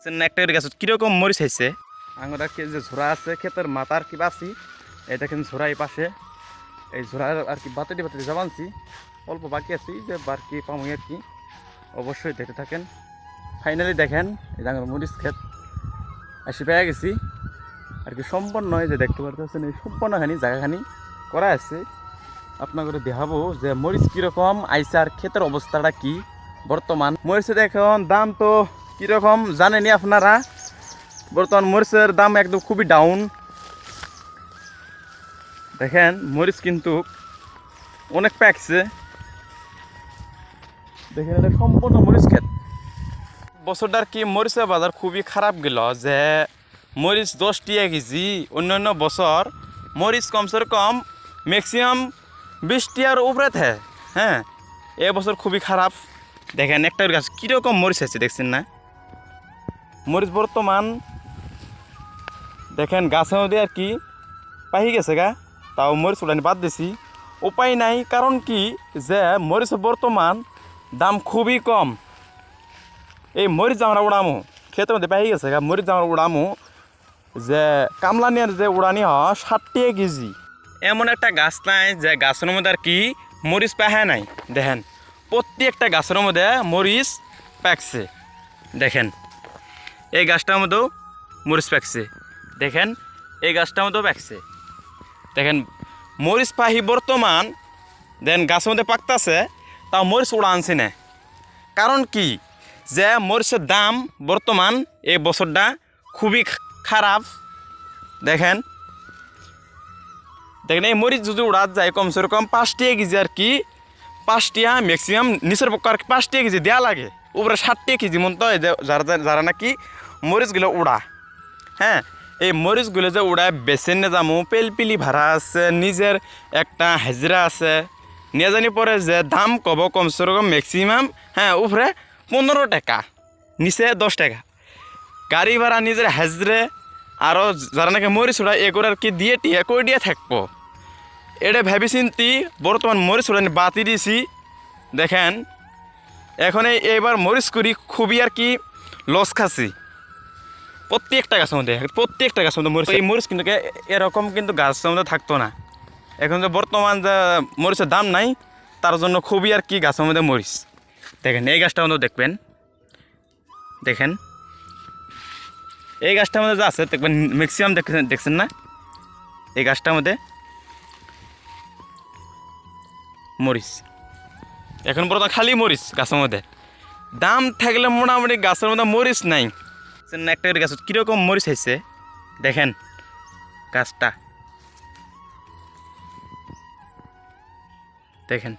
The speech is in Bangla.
একটা গাছ কিরকম মরিচ হয়েছে আঙুরা কি যে ঝোড়া আছে ক্ষেতের মাথার কি বাঁচি এটা কিন্তু ঝোড়া এই পাশে এই ঝোড়ার আর কি বাতটি বাতটি জামানছি অল্প বাকি আছি যে বার কি পামই আর কি অবশ্যই দেখতে থাকেন। ফাইনালি দেখেন এই আঙুর মরিচ ক্ষেত আসি পেয়ে গেছি আর কি সম্পন্ন নয় যে দেখতে পারতেছেন এই সম্পন্নখানি জায়গাখানি করা আছে আপনাদের দেখাবো যে মরিচ কীরকম আইসে আর ক্ষেতের অবস্থাটা কি বর্তমান মরিচের এখন দাম তো কীরকম জানেনি আপনারা। বর্তমান মরিচের দাম একদম খুবই ডাউন। দেখেন মরিচ কিন্তু অনেক পাকছে দেখেন এটা সম্পূর্ণ মরিচ ক্ষেত। বছরটার কি মরিচের বাজার খুবই খারাপ গেল যে মরিচ 10 টাকা কেজি অন্যান্য বছর মরিচ কমসে কম ম্যাক্সিমাম 20 টাকার উপরে থাকে। হ্যাঁ এবছর খুবই খারাপ। দেখেন একটা গাছ কীরকম মরিচ আছে দেখছেন না মরিচ বর্তমান দেখেন গাছের মধ্যে আর কি পাহি গেছে গা তাও মরিচ উড়ানি বাদ দিছি উপায় নাই কারণ কি যে মরিচের বর্তমান দাম খুবই কম। এই মরিচ আমরা উড়ামো ক্ষেতের মধ্যে পাহি গেছে গা মরিচ আমরা উড়ামো যে কামলানিয়ার যে উড়ানি হয় 60 টাকা কেজি। এমন একটা গাছ নাই যে গাছের মধ্যে আর কি মরিচ পাহে নাই। দেখেন প্রত্যেকটা গাছের মধ্যে মরিচ পাকছে। দেখেন এই গাছটার মধ্যেও মরিচ পাকছে। দেখেন এই গাছটার মধ্যেও পাকছে। দেখেন মরিচ পাহি বর্তমান দেন গাছের মধ্যে পাকতেছে তাও মরিচ উড়া আনছে না কারণ কি যে মরিচের দাম বর্তমান এই বছরটা খুবই খারাপ। দেখেন দেখেন এই মরিচ যদি উড়াত যায় কমসে কম 5 টাকা কেজি আর কি 5 টাকা ম্যাক্সিমাম নিচের পক্ষ আর 5 টাকা কেজি দেওয়া লাগে উপরে 60 টাকা কেজি মতো যারা নাকি মরিচগুলো উড়া। হ্যাঁ এই মরিচগুলো যে উড়ায় বেছে নিয়ে যাবো পেলপিলি ভাড়া আছে নিজের একটা হাজিরা আছে নিয়ে জানি পরে যে দাম কব কমসে কম ম্যাক্সিমাম হ্যাঁ উপরে 15 টাকা নিচে 10 টাকা গাড়ি ভাড়া নিজের হাজরে আরও যারা নাকি মরিচ উড়ায় এগুলো আর কি দিয়ে টিয়া কই দিয়ে থাকবো এটা ভেবে চিন্তি বর্তমান মরিচ উড়ানি বাতি দিয়েছি। দেখেন এখন এইবার মরিচ করি খুবই আর কি লস খাচ্ছি প্রত্যেকটা গাছের মধ্যে মরিচ। এই মরিচ কিন্তু এরকম কিন্তু গাছের মধ্যে থাকতো না। এখন যে বর্তমান যে মরিচের দাম নাই তার জন্য খুবই আর কি গাছের মধ্যে মরিচ। দেখেন এই গাছটার মধ্যে দেখবেন দেখেন এই গাছটার মধ্যে যা আছে দেখবেন ম্যাক্সিমাম দেখছেন না এই গাছটার মধ্যে মরিচ এখন বর্তমান খালি মরিচ গাছের মধ্যে দাম থাকলে মোটামুটি গাছের মধ্যে মরিচ নাই। একটা গাছ কীরকম মরিচ হয়েছে দেখেন গাছটা দেখেন।